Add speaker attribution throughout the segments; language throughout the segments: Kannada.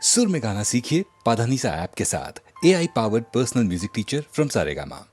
Speaker 1: सुर में गाना सीखिए पाधानीसा ऐप के साथ। AI powered personal music teacher from Saregama.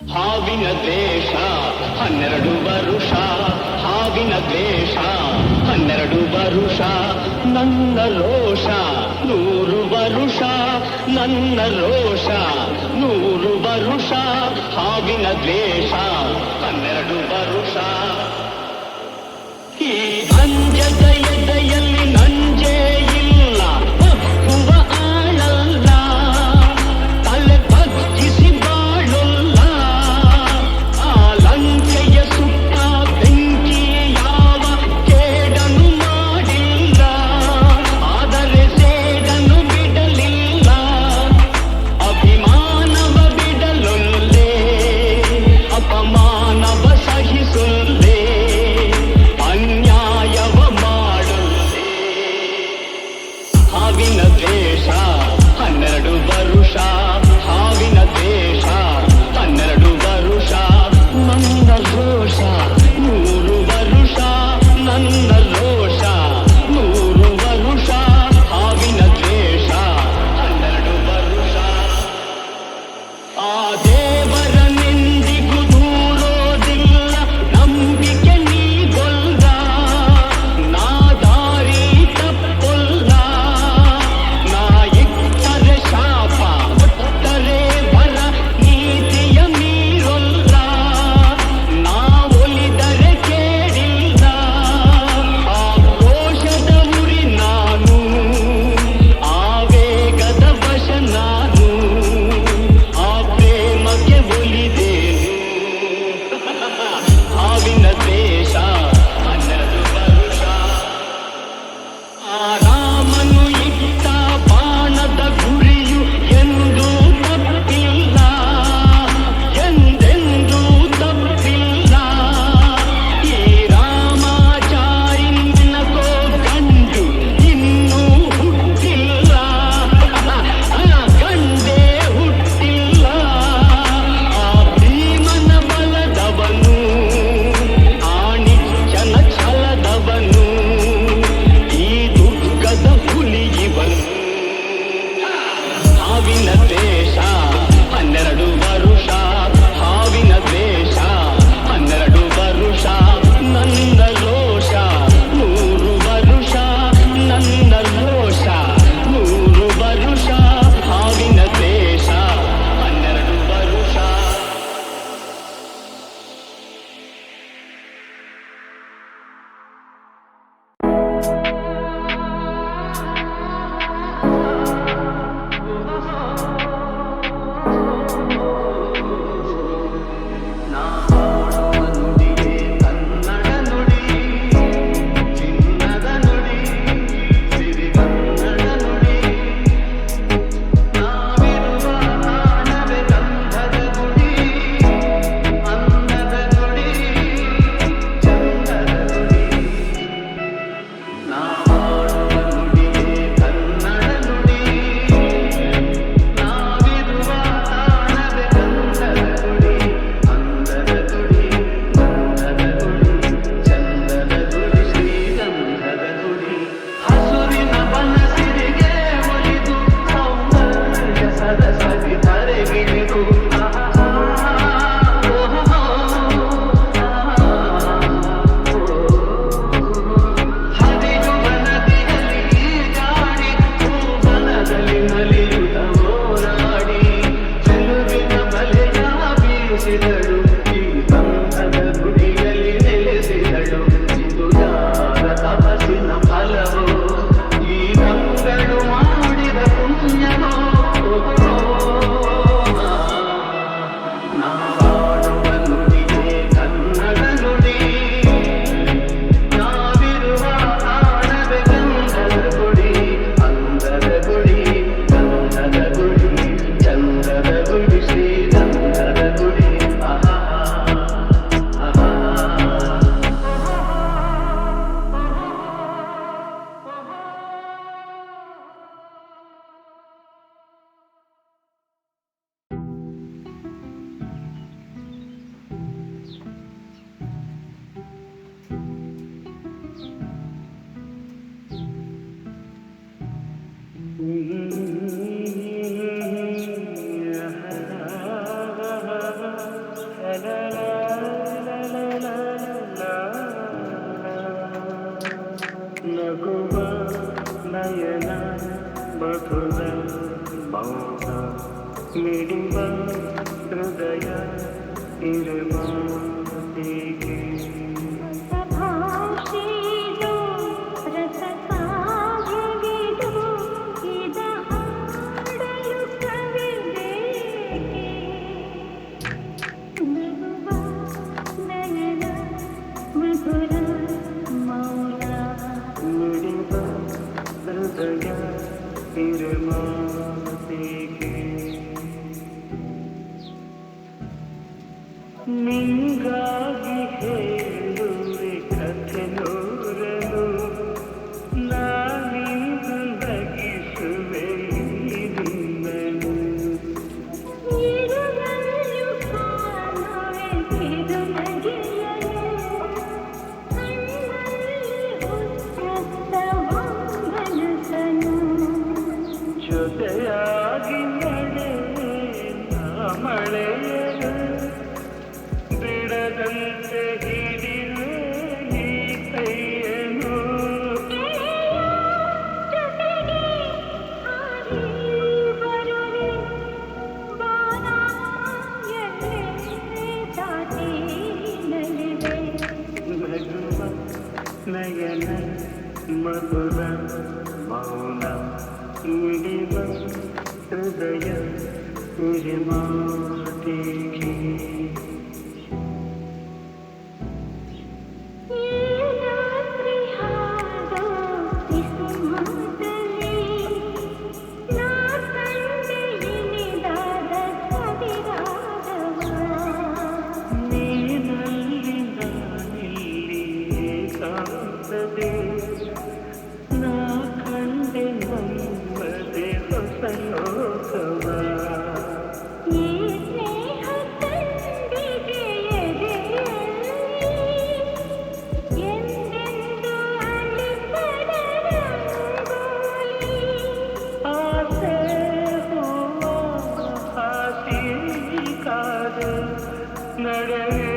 Speaker 2: ಹಾವಿನ ದ್ವೇಷ 12 ವರುಷ, ಹಾವಿನ ದ್ವೇಷ 12 ವರುಷ, ನನ್ನ ರೋಷ 100 ವರುಷ, ನನ್ನ ರೋಷ 100 ವರುಷ, ಹಾವಿನ ದ್ವೇಷ 12 ವರುಷ. ಈ ಅಂಜದ ಎದೆಯಲ್ಲಿ ನಂಜೇ ಇಲ್ಲ, ಒಪ್ಪುವ ಆಳಲ್ಲ, ತಲೆ ಬಗ್ಗಿಸಿ ಬಾಳುಲ್ಲ, ಆ ಲಂಕೆಯ ಸುತ್ತ ಬೆಂಕಿ ಯಾವ ಕೇಡನು ಮಾಡಿಲ್ಲ, ಆದರೆ ಸೇಡನು ಬಿಡಲಿಲ್ಲ, ಅಭಿಮಾನವ ಬಿಡಲೊಲ್ಲೆ, ಅಪಮಾನವ ಸಹಿಸೊಲ್ಲೆ, ಅನ್ಯಾಯವ ಮಾಡು
Speaker 3: ನಗುವ ನಯನ ಮಧುರ ಮೌನ ಮಿಡಿವ ಹೃದಯ ಇರುವ ಹೀಗೆ
Speaker 4: ಭಾಷೆಯೋ ರಸಕಾವ್ಯವಿದು ಇದ ಹಾಡಲು ಕವಿಬೇಕೆ ನಗುವ ನಯನ ಮಧುರ ಮೌನ
Speaker 3: ಮಿಡಿವ ಹೃದಯ ಇರುವ ಹೀಗೆ ನಿಂಗಾಗಿ ಹೇಳುವೆ ಕಥೆ ನೂರನು ನಾನಿಂದು ನಗಿಸುವೆ ನಿನ್ನನು
Speaker 4: ಇರುವಲ್ಲು ಕಾಣುವೆ ತಿರುನಗೆಯಲು ಕಣ್ಣಲ್ಲಿ ಉಚ್ಚತ್ತವ ಮನಸ್ಸನು
Speaker 3: ಜೊತೆಯಾಗಿ ನಡೆವೆ ನಾ ಮಳೆಯನು ಬಿಡದಂತೆ ಹಿಡಿವೆ ಈ ಕೈಯನು
Speaker 4: ಜೊತೆಗೆ ಹಾರಿ ಬರುವೆ ಬಾನಾಯನೆ ದಾಟಿ ನಲಿವೆ
Speaker 3: ನಗುವ ನಯನ ಮಧುರ ಮೌನ ಮಿಡಿವ ಹೃದಯ ಮಾತಿಗೆ
Speaker 4: ಈ ರಾತ್ರಿ ಹಾಡೋ ಕಿಸುಮಾತಲಿ ನಾ ಕಂಡೆ ಇನಿದಾದ ಸವಿರಾಗವ
Speaker 3: ನೀನಲ್ಲಿ ನಾನಿಲ್ಲಿ ಏಕಾಂತದೆ ನಾ ಕಂಡೆ ನಮ್ಮದೆ ಹೊಸ ಲೋಕವ
Speaker 4: ಈ ಸ್ನೇಹ ತಂಡಿಗೆ ಎದೆಯಲ್ಲಿ ಎಂದೆಂದು ಅಳಿಸದ ರಂಗೋಲಿ
Speaker 3: ಆಸೆ ಹೂವ ಹಾಸಿ ಕಾದ ನಡೆವೆ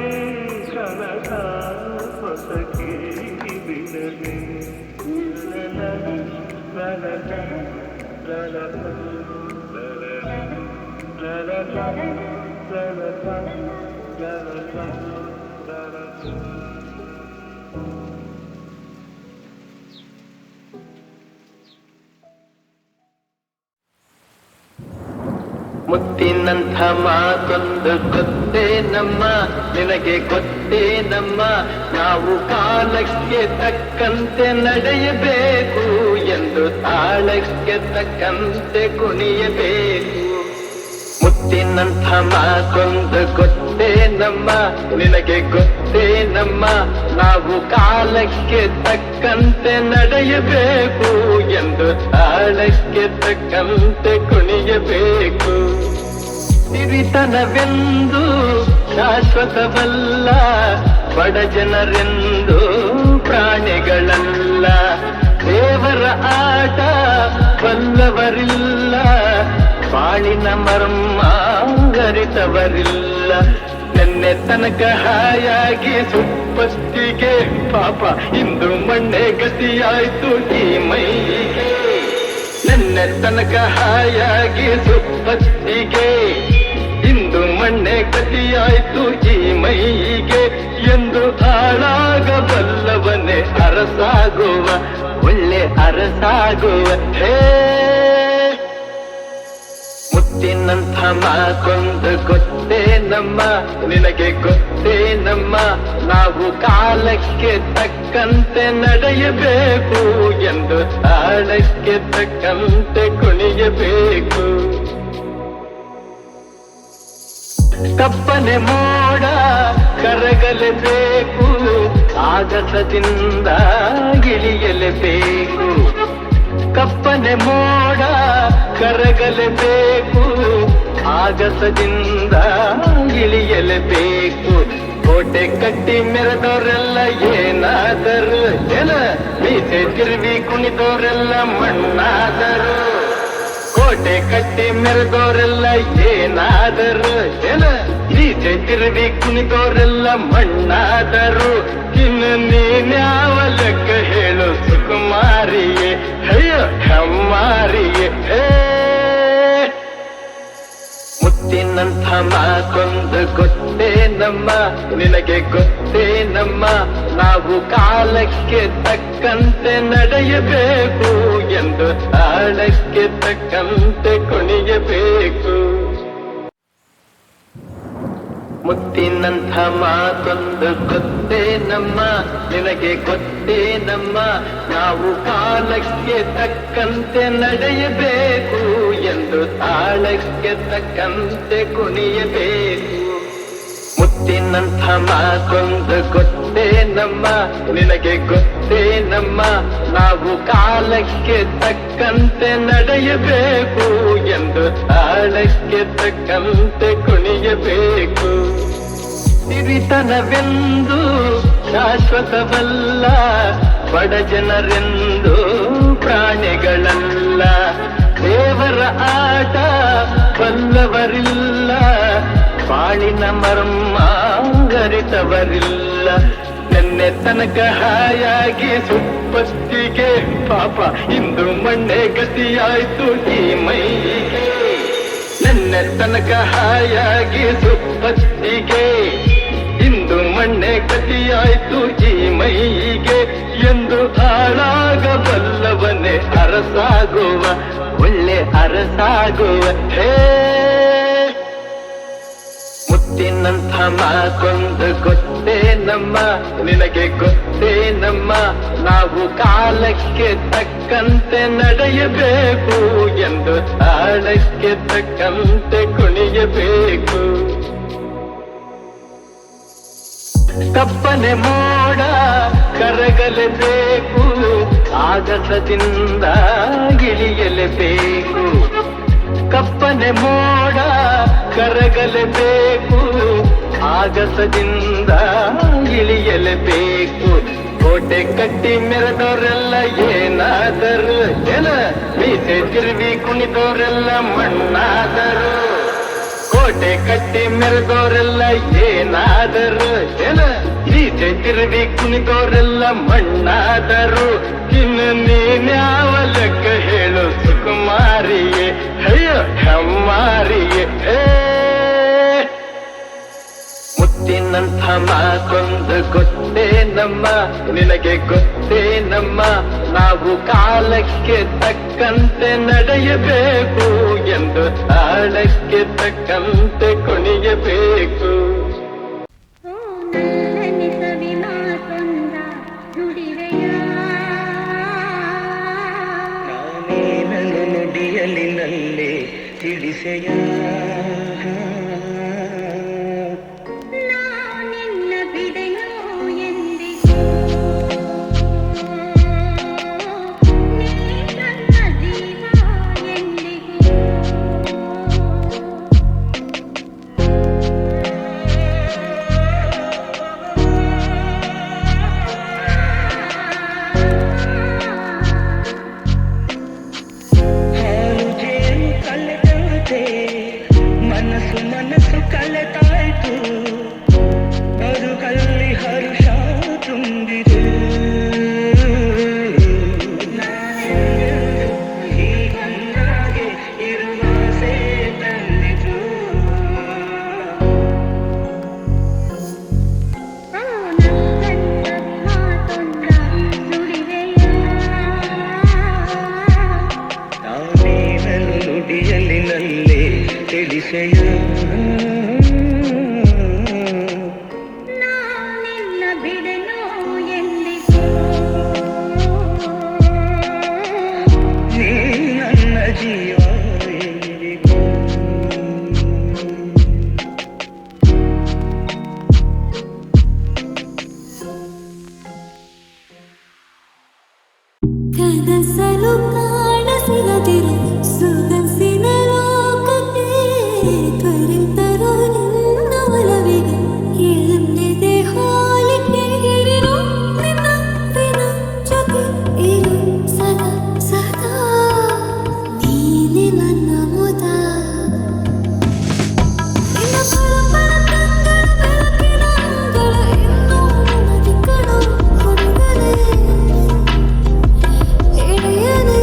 Speaker 3: ಕನಕ ಹೊಸಕಿ ಬಿಡದೆ
Speaker 5: ಮುತ್ತಿನಂಥ ಮಾತೊಂದು ಗೊತ್ತೇ ನಮ್ಮ ನಿನಗೆ ಗೊತ್ತೇ ನಮ್ಮ ನಾವು ಕಾಲಕ್ಕೆ ತಕ್ಕಂತೆ ನಡೆಯಬೇಕು ಎಂದು ತಾಳಕ್ಕೆ ತಕ್ಕಂತೆ ಕುಣಿಯಬೇಕು ಮುತ್ತಿನಂಥ ಮಾತೊಂದು ಗೊತ್ತೇ ನಮ್ಮ ನಿನಗೆ ಗೊತ್ತೇ ನಮ್ಮ ನಾವು ಕಾಲಕ್ಕೆ ತಕ್ಕಂತೆ ನಡೆಯಬೇಕು ಎಂದು ತಾಳಕ್ಕೆ ತಕ್ಕಂತೆ ಕುಣಿಯಬೇಕು ಸಿರಿತನವೆಂದು ಶಾಶ್ವತವಲ್ಲ ಬಡ ಜನರೆಂದು ಪ್ರಾಣಿಗಳಲ್ಲ ದೇವರ ಆಟ ಬಲ್ಲವರಿಲ್ಲ ಬಾಳಿನ ಮರ್ಮ ಗರಿತವರಿಲ್ಲ ನೆನ್ನೆ ತನಕ ಹಾಯಾಗಿ ಸುಪ್ಪತ್ತಿಗೆ ಪಾಪ ಇಂದು ಮಣ್ಣೆ ಗತಿಯಾಯ್ತು ಈ ಮೈಗೆ ನೆನ್ನೆ ತನಕ ಹಾಯಾಗಿ ಸುಪ್ಪತ್ತಿಗೆ ಇಂದು ಮಣ್ಣೆ ಗತಿಯಾಯ್ತು ಈ ಮೈಗೆ ಎಂದು ಹಾಳಾಗಬಲ್ಲವನೇ ಅರಸಾಗುವ ಒಳ್ಳೆ ಅರಸಾಗುವ ಹೇ ಮುತ್ತಿನಂಥ ಮಾತೊಂದು ಗೊತ್ತೇ ನಮ್ಮ ನಿನಗೆ ಗೊತ್ತೇ ನಮ್ಮ ನಾವು ಕಾಲಕ್ಕೆ ತಕ್ಕಂತೆ ನಡೆಯಬೇಕು ಎಂದು ತಾಳಕ್ಕೆ ತಕ್ಕಂತೆ ಕುಣಿಯಬೇಕು ಕಪ್ಪನೆ ಮೋಡ ಕರಗಲೇಬೇಕು ಆಗಸದಿಂದ ಇಳಿಯಲೇಬೇಕು ಕಪ್ಪನೆ ಮೋಡ ಕರಗಲೇಬೇಕು ಆಗಸದಿಂದ ಇಳಿಯಲೇಬೇಕು ಕೋಟೆ ಕಟ್ಟಿ ಮೆರೆದವರೆಲ್ಲ ಏನಾದರು ಏನ ಮೀಸೆ ತಿರುವಿ ಕುಣಿದವರೆಲ್ಲ ಮಣ್ಣಾದರು ಕೋಟೆ ಕಟ್ಟಿ ಮೆರೆದವರೆಲ್ಲ ಏನಾದರು ಏನ ಮೀಸೆ ತಿರುವಿ ಕುಣಿದವರೆಲ್ಲ ಮಣ್ಣಾದರು ಇನ್ನು ನೀನ್ಯಾವ ಲೆಕ್ಕ ಹೇಳು ಸುಕುಮಾರ ಮುತ್ತಿನಂಥ ಮಾತೊಂದು ಗೊತ್ತೇ ನಮ್ಮ, ನಿನಗೆ ಗೊತ್ತೇ ನಮ್ಮ, ನಾವು ಕಾಲಕ್ಕೆ ತಕ್ಕಂತೆ ನಡೆಯಬೇಕು ಎಂದು ತಾಳಕ್ಕೆ ತಕ್ಕಂತೆ ಕುಣಿಯಬೇಕು. ಮುತ್ತಿನಂಥ ಮಾತೊಂದು ಗೊತ್ತೇ ನಮ್ಮ, ನಿನಗೆ ಗೊತ್ತೇ ನಮ್ಮ, ನಾವು ಕಾಲಕ್ಕೆ ತಕ್ಕಂತೆ ನಡೆಯಬೇಕು ಎಂದು ತಾಳಕ್ಕೆ ತಕ್ಕಂತೆ ಕುಣಿಯಬೇಕು. ಮುತ್ತಿನಂಥ ಮಾತೊಂದು ಗೊತ್ತೇ ನಮ್ಮ, ನಿನಗೆ ಗೊತ್ತೇ ನಮ್ಮ, ನಾವು ಕಾಲಕ್ಕೆ ತಕ್ಕಂತೆ ನಡೆಯಬೇಕು ಎಂದು ತಾಳಕ್ಕೆ ತಕ್ಕಂತೆ ಕುಣಿಯಬೇಕು. ಸಿರಿತನವೆಂದು ಶಾಶ್ವತವಲ್ಲ, ಬಡ ಜನರೆಂದು ಪ್ರಾಣಿಗಳಲ್ಲ, ದೇವರ ಆಟ ಬಲ್ಲವರಿಲ್ಲ, ಬಾಳಿನ ಮರ್ಮ ಅರಿತವರಿಲ್ಲ. ನೆನ್ನೆ ತನಕ ಹಾಯಾಗಿ ಸುಪ್ಪತ್ತಿಗೆ ಪಾಪ ಇಂದು ಮಣ್ಣೆ ಗತಿಯಾಯ್ತು ಈ ಮೈಗೆ. ನೆನ್ನೆ ತನಕ ಹಾಯಾಗಿ ಸುಪ್ಪತ್ತಿಗೆ ಇಂದು ಮಣ್ಣೆ ಗತಿಯಾಯ್ತು ಈ ಮೈಗೆ ಎಂದು ಹಾಳಾಗಬಲ್ಲವನೇ ಅರಸಾಗುವ, ಒಳ್ಳೆ ಅರಸಾಗುವ. ಹೇ ಮುತ್ತಿನಂಥ ಮಾತೊಂದು ಗೊತ್ತೇ ನಮ್ಮ, ನಿನಗೆ ಗೊತ್ತೇ ನಮ್ಮ, ನಾವು ಕಾಲಕ್ಕೆ ತಕ್ಕಂತೆ ನಡೆಯಬೇಕು ಎಂದು ತಾಳಕ್ಕೆ ತಕ್ಕಂತೆ ಕುಣಿಯಬೇಕು. ಕಪ್ಪನೆ ಮೋಡ ಕರಗಲೇಬೇಕು, ಆಗಸದಿಂದ ಇಳಿಯಲೇಬೇಕು. ಕಪ್ಪನೆ ಮೋಡ ಕರಗಲೇಬೇಕು, ಆಗಸದಿಂದ ಇಳಿಯಲೇಬೇಕು. ಕೋಟೆ ಕಟ್ಟಿ ಮೆರೆದವರೆಲ್ಲ ಏನಾದರು ಜನ, ಮೀಸೆ ತಿರುವಿ ಕುಣಿದವರೆಲ್ಲ ಮಣ್ಣಾದರು. ಕೋಟೆ ಕಟ್ಟಿ ಮೆರೆದವರೆಲ್ಲ ಏನಾದರು ಜನ, ಮೀಸೆ ತಿರುವಿ ಕುಣಿದವರೆಲ್ಲ ಮಣ್ಣಾದರು. ಇನ್ನು ನೀನ್ಯಾವ ಲೆಕ್ಕ ಹೇಳು ಸುಕುಮಾರಿಯೇ, ಅಯ್ಯೋ ಹೆಮ್ಮಾರಿಯೇ. ಮುತ್ತಿನಂಥ ಮಾತೊಂದು ಗೊತ್ತೇ ನಮ್ಮ, ನಿನಗೆ ಗೊತ್ತೇ ನಮ್ಮ, ನಾವು ಕಾಲಕ್ಕೆ ತಕ್ಕಂತೆ ನಡೆಯಬೇಕು ಎಂದು ತಾಳಕ್ಕೆ ತಕ್ಕಂತೆ ಕುಣಿಯಬೇಕು.
Speaker 3: ನಾನೇನನ್ನು ನುಡಿಯಲಿನಲ್ಲೇ ತಿಳಿಸೆಯ, ಮನಸ್ಸು ಕಲೆತಾಯ್ತು, ಬದುಕಲ್ಲಿ ಹರುಷ ತುಂಬಿದೆ. ಹೀಗೊಂದಾಗೆ ಇರುವಾಸೆ ತಂದಿತು. ನಾನೇನನ್ನು ನುಡಿಯಲಿನಲ್ಲೇ ತಿಳಿಸೆಯ, ನೀ ನನ್ನ ಜೀವ ಎಂದಿಗೂ.
Speaker 4: ಕನಸಲು ಕಾಣಸಿಗದಿರು ಸುಗಸಿನ ಲೋಕಕ್ಕೆ ತ್ವರಿತರು ನಿನ್ನ ಒಲವಿಗೆ ಎಲ್ಲಿದೆ ಹೋಲಿಕೆ ಇರಿರು ನಿನ್ನ ಪ್ರಿನ ಜೊತೆ ಇರು ಸದಾ ಸದಾ ನೀನೆ ನನ್ನ ಮುದ. ನಿನ್ನ ಪರಪರ ಕಂಗಳ ಬೆಳಕಿನ ಅಂಗಳ ಇನ್ನೂ ನದಿ ಕಣೋ ಹುಡುಗನೇ ಎಳೆಯದೆ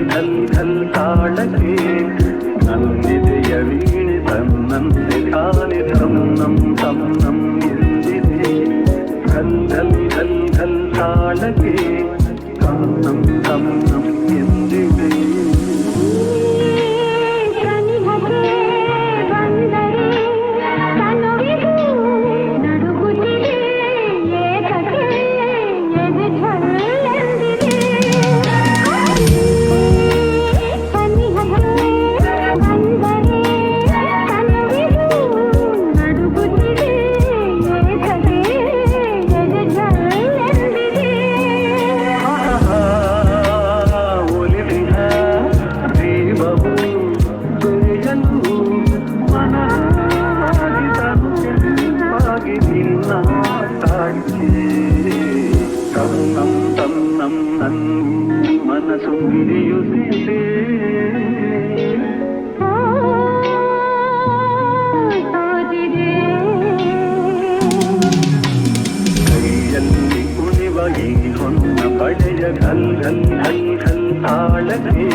Speaker 5: ಘಲ್ ಘಲ್ ತಾಳಕ್ಕೆ ನನ್ನಿದೆಯ ವೀಣೆ ತನ್ನಂತೆ ಕಾಲಿ ತನ್ನಂ ತನ್ನಂ ಎಂದಿದೆ ಘಲ್ ಘಲ್ ಘಲ್ ಘಲ್ ತಾಳಕ್ಕೆ ತನ್ನಂ ತನ್ನಂ ಎಂದಿದೆ ಮನಸ್ಸು ಮಿಡಿಯುತ್ತಿದೆ ಕೈಯಲ್ಲಿ ಕುಣಿವ ಈ ಹೊನ್ನ ಪಡೆಯ ಘಲ್ ಘಲ್ ಘಲ್ ಘಲ್ ತಾಳಕ್ಕೆ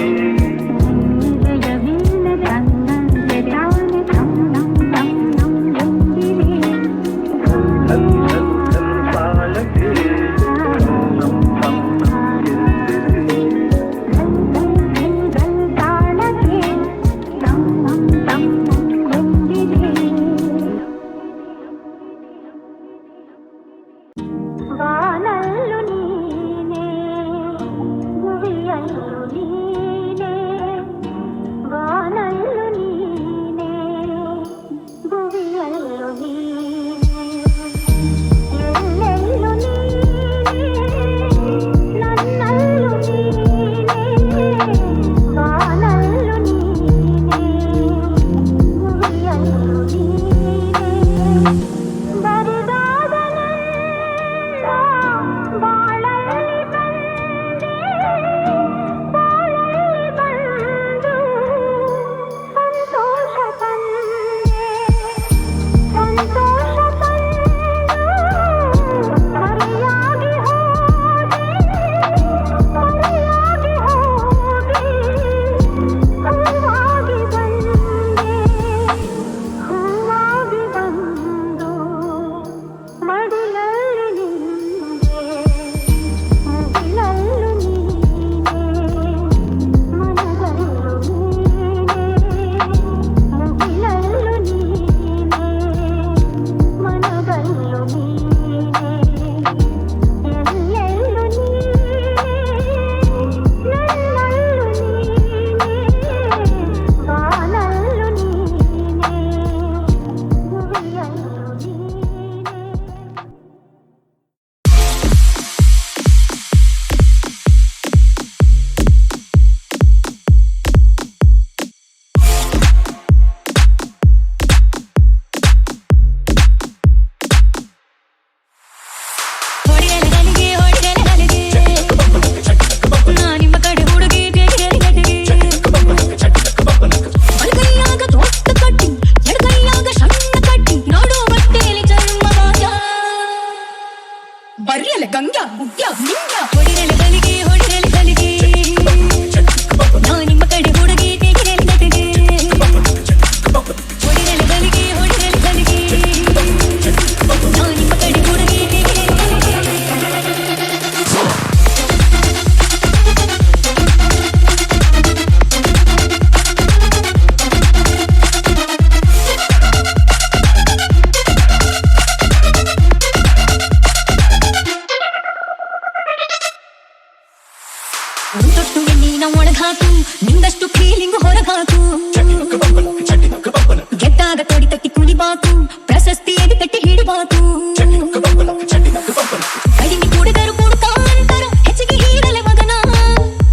Speaker 4: ಹೊರಗಾಕು ನಿಂದಷ್ಟು ಫೀಲಿಂಗ್ ಹೊರಗಾಕು ಗೆದ್ದಾಗ ತೊಡಿ ತಟ್ಟಿ ಕುಣಿಬಾಕು ಪ್ರಶಸ್ತಿಯಲ್ಲಿ ತಟ್ಟಿ ಹಿಡಬಾಕು ಕಡಿಮೆ ಕೂಡಿದರು ಕೊಡುತ್ತಾ ಅಂತಾರ ಹೆಚ್ಚಿಗೆ ಹೀರಲೆ ಮಗನ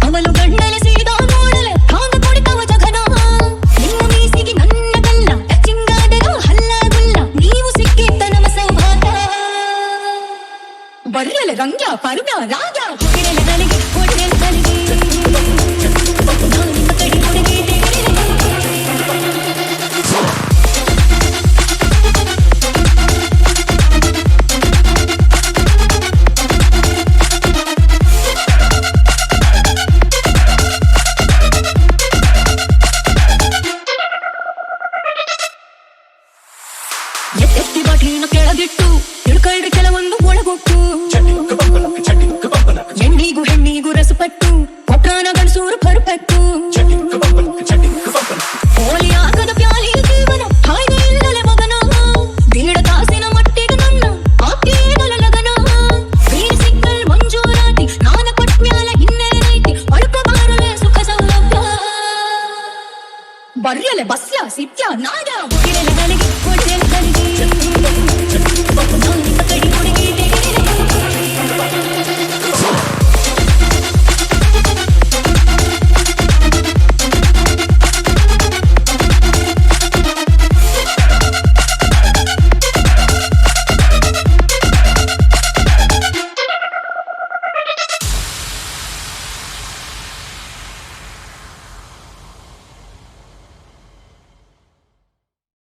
Speaker 4: ಅವಳು ಗಂಡಲೆ ಸೀದಾ ನೋಡಲೆ ಹಾಂಗ ಕೊಡಿತವ ಜಗನ ನಿಮ್ಮ ಮೀಸಿಗೆ ನನ್ನ ಗಲ್ಲ ಟಚಿಂಗಾದರೂ ಹಲ್ಲ ಗುಲ್ಲ ನೀವು ಸಿಕ್ಕಿದ್ದ ನಮ್ಮ ಸೌಭಾಗ್ಯ ಬರ್ರಲೆ ರಂಗ ಪರ್ವ ರಾಜ ಹೊಡೆಲೆ ನನಗೆ ನಾನು ನಿಮ್ಮ ಕಡೆ ಹುಡುಗಿ ಬರ್ಯಲೆ ಬಸ್ಯ ಸಿತ್ಯ ನಾಗ ಬುಗಿರೆಲೆ ಹಲಗೆ